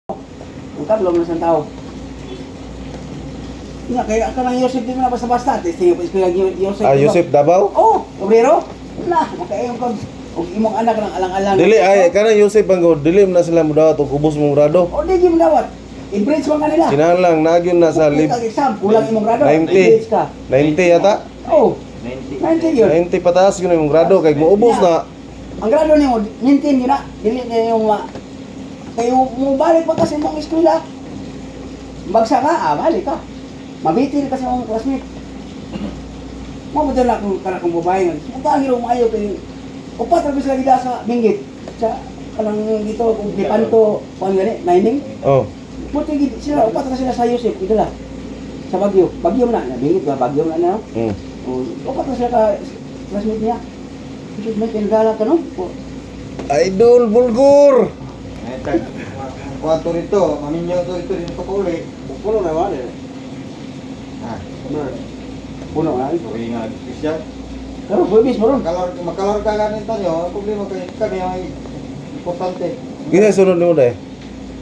Ang kablo mo sa tao. Nga, kaya ka ng Yosef din mo na basta-basta. Tingnan po, ispilang Yosef. Ah, Yosef Davao? Oo, obrero. Wala, makayong kong imong anak ng alang-alang. Dili ay kana Yosef ang dili na sila mo daw ubos mong grado. O, di mo dawat. I-bridge mo nga nila. Kinahanglan nagyon na sa lib Exam, kulang imong grado. 90. I-bridge ka. 90 yata. Oo, 90 yun. 90 pataas gyud imong grado kay moubos na. Ang grado niyo, nintin yun na. Dili na yung kayo mo balik pa kasi mong eskwela. Bagsa ka, balik ka. Mabitin kasi mong classmate. Mabuti na kung babae nga. Punta ang hirong maayo kayo. Upat na bisa lagi sa minggit. Sa kanang dito, kung Dipanto, kung gani, mining. Oh. Buti sila, upat na sila sa Yosef, ito lang. Sa Bagyo. Bagyo na, minggit ba? Bagyo na na. Upat na sila ka classmate niya. Kasi may pinagala ka no? Idol Bulgur. Kuwanto rito, maminyo to ito dito ko uli. Puno na wala eh. Ah, Puno na ito. sorry nga, Christian. Pero bubis mo ron. Makalor ka ganito nyo, ang problema kami ang importante. Gina sunod nimo dai.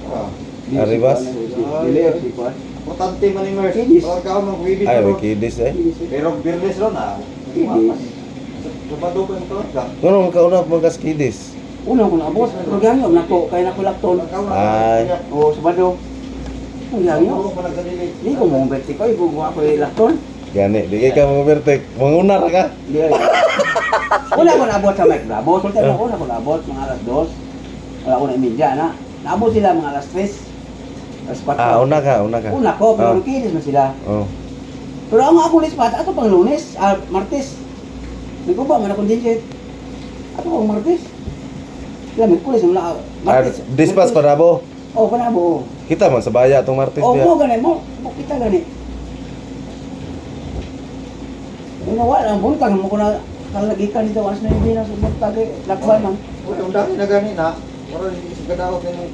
Ah, Arribas? importante man ni Merce. Kidis. Kalor ka mo, pwede Ay, pero. may kidis eh. Pero birnes ron ah. Sabado pa yung kalor ka. Ngono ka una magkas kidis. Una ko na abot. Pero ganyo, nako, kaya nako lakton. Ay. O, sabado. Ang ganyo. Hindi ko mong berti ko, ibugwa ko yung lakton. Gani, di kay ka mo bertek. Mangunar ka. Hindi ay. Una ko na abot sa Mike Bravo. Sultan ako, una ko na abot, mga alas 2. Wala ko na imedya na. Naabot sila mga alas 3. Alas 4. Ah, una ka. Una ko, pero Ah. kinis na sila. Oh. Pero ang ako lispat, ato pang Lunes, Martes. Nagkuba man akong dinjet. Ato pang Martes. Sila Merkulis wala Martes. Dispatch para bo. Oh, panabo. Kita man sa baya tong Martes Oh, dia. mo gani mo. Mo kita gani. Ano wala ang buntag mo ko na kalagikan dito once na hindi na subot tagi lakban man. Ang dami na gani na. Para hindi sa gadaot yung